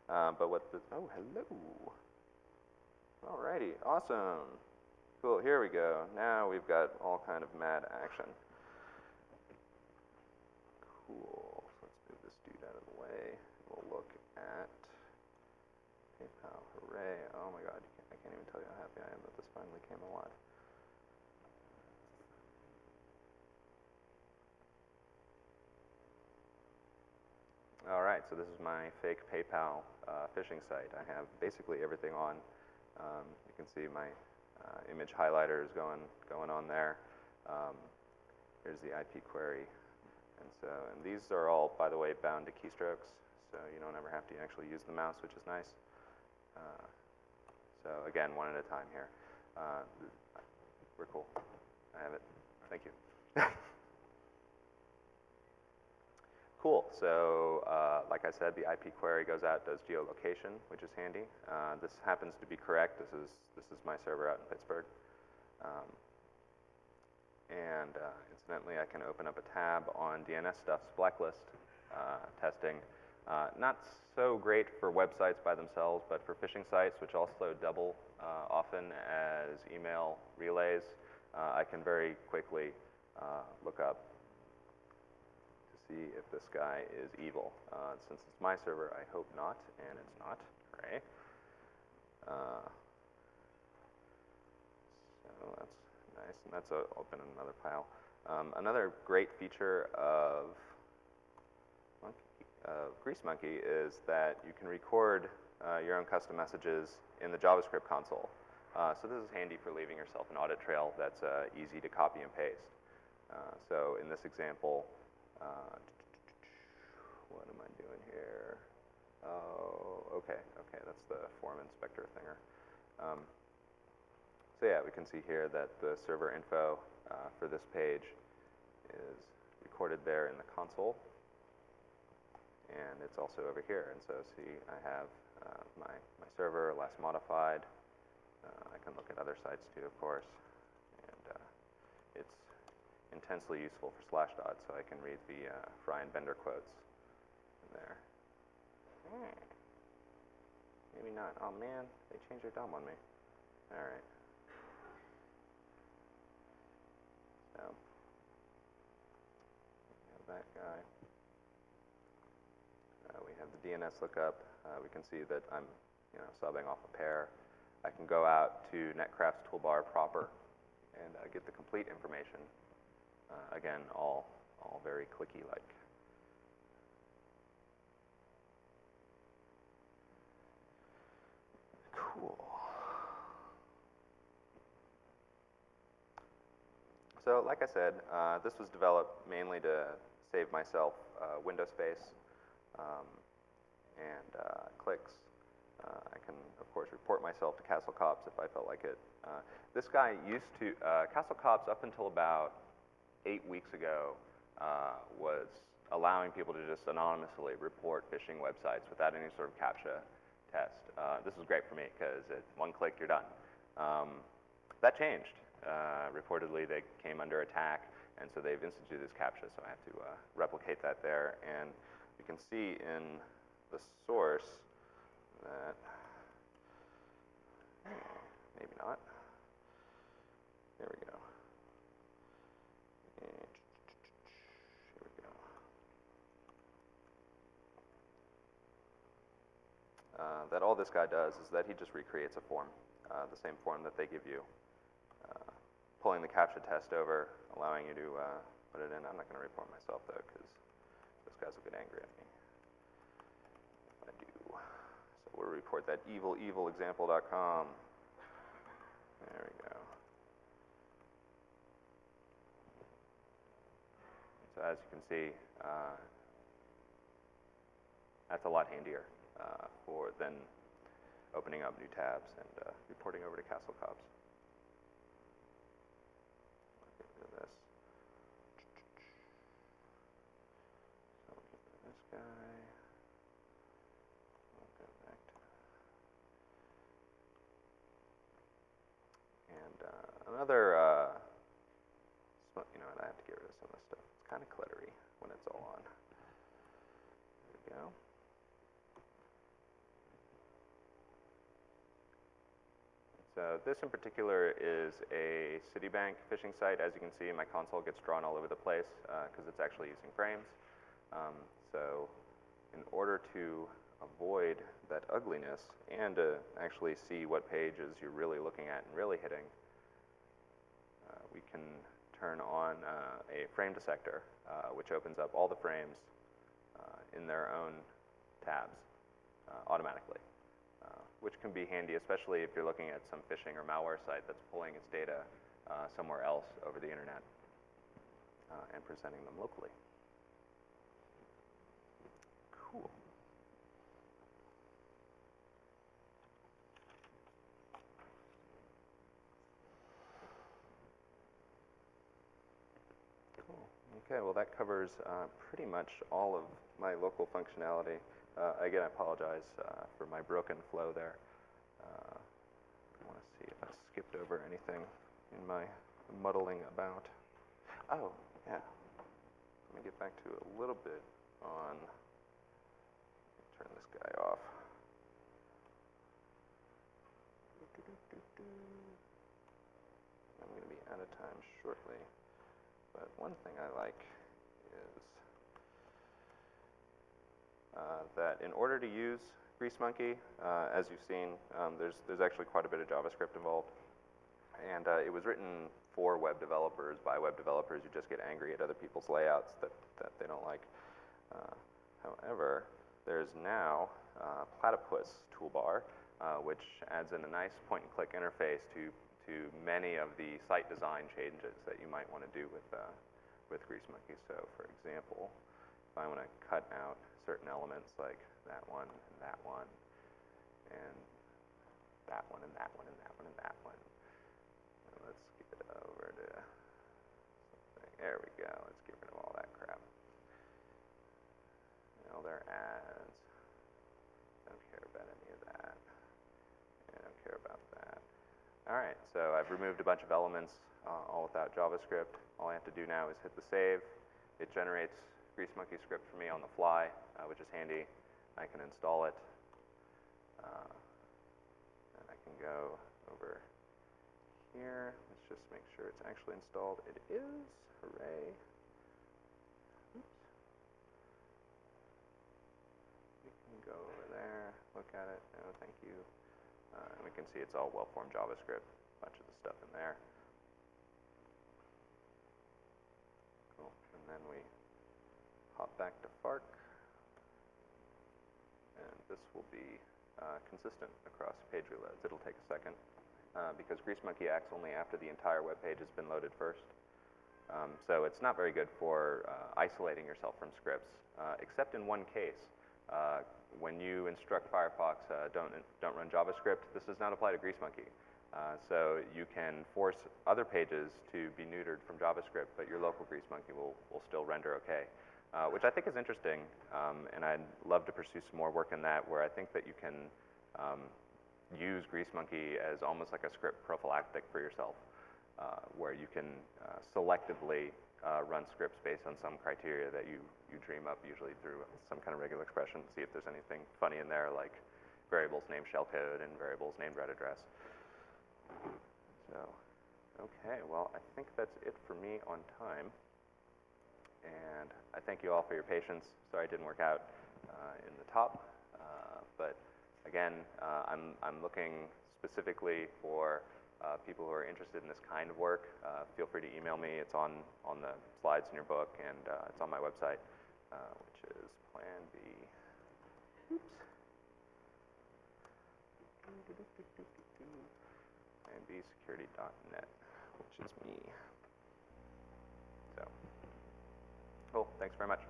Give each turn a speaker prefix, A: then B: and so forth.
A: But what the, oh, hello. Alrighty, awesome. Cool, here we go. Now we've got all kind of mad action. Cool, so let's move this dude out of the way. We'll look at PayPal, hooray. Oh my god, I can't even tell you how happy I am that this finally came alive. Alright, so this is my fake PayPal phishing site. I have basically everything on. You can see my image highlighter is going on there. Here's the IP query. And these are all, by the way, bound to keystrokes, so you don't ever have to actually use the mouse, which is nice. So again, one at a time here. We're cool. I have it. Thank you. Cool. So like I said, the IP query goes out, does geolocation, which is handy. This happens to be correct. This is my server out in Pittsburgh. Incidentally, I can open up a tab on DNS Stuff's blacklist testing. Not so great for websites by themselves, but for phishing sites, which also double often as email relays, I can very quickly look up to see if this guy is evil. Since it's my server, I hope not, and it's not. Hooray. So that's nice, and that's open in another pile. Another great feature of Grease Monkey is that you can record your own custom messages in the JavaScript console. So this is handy for leaving yourself an audit trail that's easy to copy and paste. So in this example, what am I doing here? Oh, okay, that's the form inspector thinger. So yeah, we can see here that the server info for this page is recorded there in the console, and it's also over here. And so see, I have my server last modified. I can look at other sites too, of course, and it's intensely useful for Slashdot, so I can read the Fry and Bender quotes in there. Maybe not. Oh man, they changed their DOM on me. All right. So we have that guy. We have the DNS lookup. We can see that I'm, subbing off a pair. I can go out to Netcraft's toolbar proper and get the complete information. Again, all very clicky-like. Cool. So, like I said, this was developed mainly to save myself window space and clicks. I can, of course, report myself to Castle Cops if I felt like it. This guy used to, Castle Cops up until about 8 weeks ago was allowing people to just anonymously report phishing websites without any sort of CAPTCHA test. This was great for me because at one click you're done. That changed. Reportedly they came under attack, and so they've instituted this CAPTCHA, so I have to replicate that there. And you can see in the source that, maybe not. There we go. Here we go. That all this guy does is that he just recreates a form, the same form that they give you, pulling the CAPTCHA test over, allowing you to put it in. I'm not going to report myself, though, because those guys will get angry at me if I do. So we'll report that evilexample.com. There we go. So as you can see, that's a lot handier than opening up new tabs and reporting over to Castle Cops. Get rid of this. So we'll get rid of this guy. We'll go back to, and another, you know what, I have to get rid of some of this stuff. It's kind of cluttery when it's all on. There we go. So this in particular is a Citibank phishing site. As you can see, my console gets drawn all over the place because it's actually using frames. So in order to avoid that ugliness and to actually see what pages you're really looking at and really hitting, we can turn on a frame dissector, which opens up all the frames in their own tabs automatically, which can be handy, especially if you're looking at some phishing or malware site that's pulling its data somewhere else over the internet and presenting them locally. Cool. Okay, well that covers pretty much all of my local functionality. Again, I apologize for my broken flow there. I want to see if I skipped over anything in my muddling about. Oh, yeah. Let me get back to a little bit on, turn this guy off. I'm going to be out of time shortly. But one thing I like is that in order to use GreaseMonkey, as you've seen, there's actually quite a bit of JavaScript involved. And it was written for web developers, by web developers who just get angry at other people's layouts that they don't like. However, there's now Platypus toolbar, which adds in a nice point-and-click interface to many of the site design changes that you might want to do with GreaseMonkey. So, for example, if I want to cut out certain elements like that one, and that one, and that one, and that one, and that one, and that one. And let's get it over to something. There we go. Let's get rid of all that crap. Now there ads. Don't care about any of that. I don't care about that. All right, so I've removed a bunch of elements all without JavaScript. All I have to do now is hit the save. It generates GreaseMonkey script for me on the fly, which is handy. I can install it. And I can go over here. Let's just make sure it's actually installed. It is. Hooray. Oops. We can go over there, look at it. No, thank you. And we can see it's all well-formed JavaScript, a bunch of the stuff in there. Cool. And then we hop back to Fark. And this will be consistent across page reloads. It'll take a second because GreaseMonkey acts only after the entire web page has been loaded first. So it's not very good for isolating yourself from scripts, except in one case. When you instruct Firefox, don't run JavaScript, this does not apply to GreaseMonkey. So you can force other pages to be neutered from JavaScript, but your local GreaseMonkey will still render okay, which I think is interesting, and I'd love to pursue some more work in that, where I think that you can use GreaseMonkey as almost like a script prophylactic for yourself, where you can selectively run scripts based on some criteria that you dream up, usually through some kind of regular expression, see if there's anything funny in there, like variables named shellcode and variables named red address. So, okay, well, I think that's it for me on time. And I thank you all for your patience. Sorry it didn't work out in the top. But again, I'm looking specifically for people who are interested in this kind of work. Feel free to email me. It's on the slides in your book, and it's on my website, which is Plan B. Oops. PlanBsecurity.net, which is me. So, cool. Thanks very much.